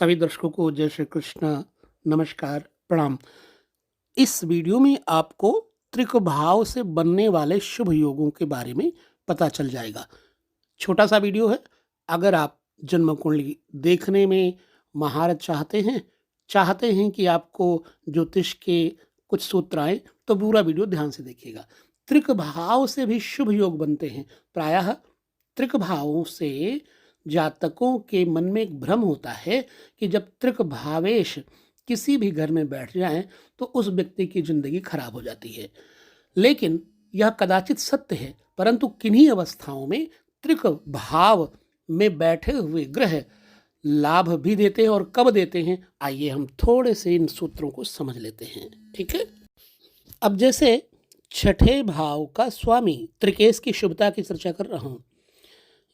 सभी दर्शकों को जय श्री कृष्ण, नमस्कार, प्रणाम। इस वीडियो में आपको त्रिक भाव से बनने वाले शुभ योगों के बारे में पता चल जाएगा। छोटा सा वीडियो है। अगर आप जन्म कुंडली देखने में महारत चाहते हैं कि आपको ज्योतिष के कुछ सूत्र आए, तो पूरा वीडियो ध्यान से देखिएगा। त्रिक भाव से भी शुभ योग बनते हैं। प्रायः त्रिक भावों से जातकों के मन में एक भ्रम होता है कि जब त्रिक भावेश किसी भी घर में बैठ जाएं तो उस व्यक्ति की जिंदगी खराब हो जाती है। लेकिन यह कदाचित सत्य है, परंतु किन्हीं अवस्थाओं में त्रिक भाव में बैठे हुए ग्रह लाभ भी देते हैं। और कब देते हैं, आइए हम थोड़े से इन सूत्रों को समझ लेते हैं। ठीक है। अब जैसे छठे भाव का स्वामी, त्रिकेश की शुभता की चर्चा कर रहा हूं।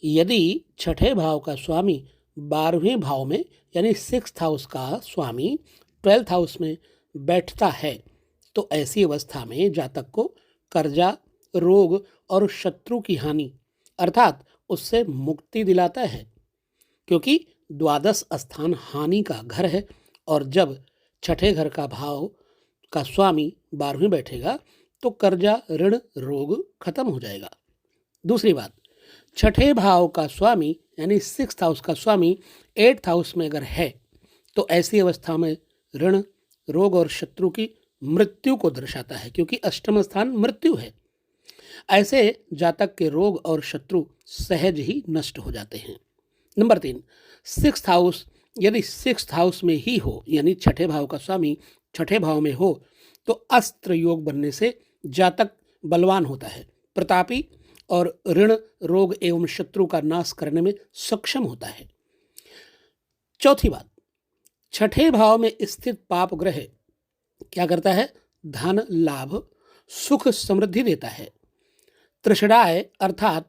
यदि छठे भाव का स्वामी 12वें भाव में यानी 6th हाउस का स्वामी 12th हाउस में बैठता है तो ऐसी अवस्था में जातक को कर्जा, रोग और शत्रु की हानि अर्थात उससे मुक्ति दिलाता है, क्योंकि द्वादश स्थान हानि का घर है। और जब छठे घर का भाव का स्वामी 12वें बैठेगा तो कर्जा, ऋण, रोग खत्म हो जाएगा। दूसरी बात, छठे भाव का स्वामी यानी 6th हाउस का स्वामी 8th हाउस में अगर है तो ऐसी अवस्था में ऋण, रोग और शत्रु की मृत्यु को दर्शाता है, क्योंकि अष्टम स्थान मृत्यु है। ऐसे जातक के रोग और शत्रु सहज ही नष्ट हो जाते हैं। नंबर 3, 6th हाउस यदि 6th हाउस में ही हो यानी छठे भाव का स्वामी छठे भाव में हो तो अस्त्र योग बनने से जातक बलवान होता है, प्रतापी और ऋण, रोग एवं शत्रु का नाश करने में सक्षम होता है। चौथी बात, छठे भाव में स्थित पाप ग्रह क्या करता है? धन लाभ, सुख, समृद्धि देता है। तृषणाय अर्थात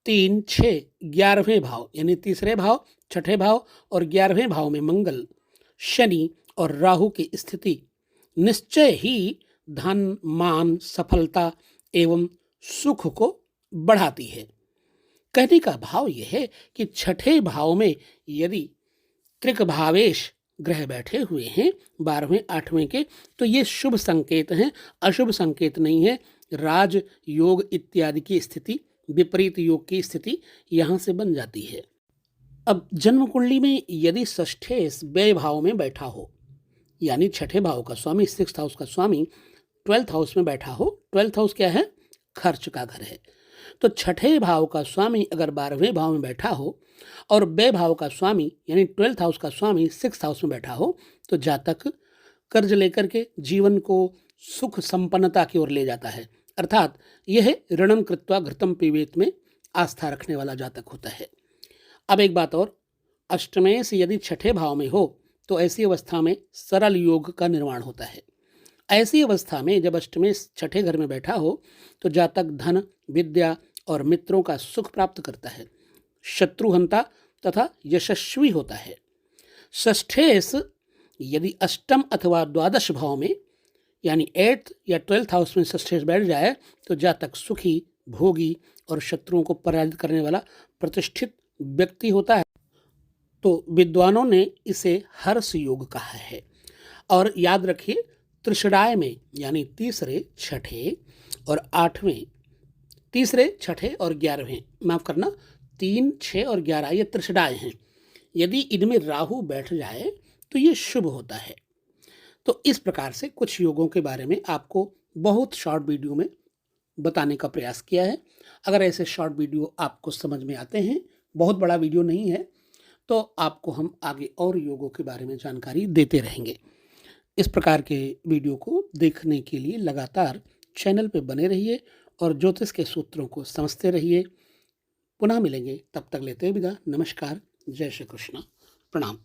3, 6, 11वें भाव यानी तीसरे भाव, छठे भाव और 11वें भाव में मंगल, शनि और राहु की स्थिति निश्चय ही धन, मान, सफलता एवं सुख को बढ़ाती है। कहने का भाव यह है कि छठे भाव में यदि त्रिक भावेश ग्रह बैठे हुए हैं 12वें 8वें के, तो ये शुभ संकेत हैं, अशुभ संकेत नहीं है। राज योग इत्यादि की स्थिति, विपरीत योग की स्थिति यहां से बन जाती है। अब जन्म कुंडली में यदि षष्ठेश व्यय भाव में बैठा हो यानी छठे भाव का स्वामी 6th हाउस का स्वामी 12th हाउस में बैठा हो, 12th हाउस क्या है? खर्च का घर है। तो छठे भाव का स्वामी अगर 12वें भाव में बैठा हो और व्यय भाव का स्वामी यानी 12th हाउस का स्वामी 6th हाउस में बैठा हो तो जातक कर्ज लेकर के जीवन को सुख संपन्नता की ओर ले जाता है। अर्थात यह ऋणम कृत्वा घृतम पिबेत में आस्था रखने वाला जातक होता है। अब एक बात और, अष्टमेश यदि छठे भाव में हो तो ऐसी अवस्था में सरल योग का निर्माण होता है। ऐसी अवस्था में जब अष्टमेश छठे घर में बैठा हो तो जातक धन, विद्या और मित्रों का सुख प्राप्त करता है, शत्रुहंता तथा यशस्वी होता है। षष्ठेश यदि अष्टम अथवा द्वादश भाव में यानी 8th या 12th हाउस में षष्ठेश बैठ जाए तो जातक सुखी, भोगी और शत्रुओं को पराजित करने वाला प्रतिष्ठित व्यक्ति होता है। तो विद्वानों ने इसे हर्ष योग कहा है। और याद रखिए, तृषणाय में यानी तीसरे, छठे और 8वें, तीसरे, छठे और 11वें, माफ करना 3, 6 और 11 ये तृषणाय हैं। यदि इनमें राहु बैठ जाए तो ये शुभ होता है। तो इस प्रकार से कुछ योगों के बारे में आपको बहुत शॉर्ट वीडियो में बताने का प्रयास किया है। अगर ऐसे शॉर्ट वीडियो आपको समझ में आते हैं, बहुत बड़ा वीडियो नहीं है, तो आपको हम आगे और योगों के बारे में जानकारी देते रहेंगे। इस प्रकार के वीडियो को देखने के लिए लगातार चैनल पे बने रहिए और ज्योतिष के सूत्रों को समझते रहिए। पुनः मिलेंगे, तब तक लेते हैं विदा। नमस्कार, जय श्री कृष्ण, प्रणाम।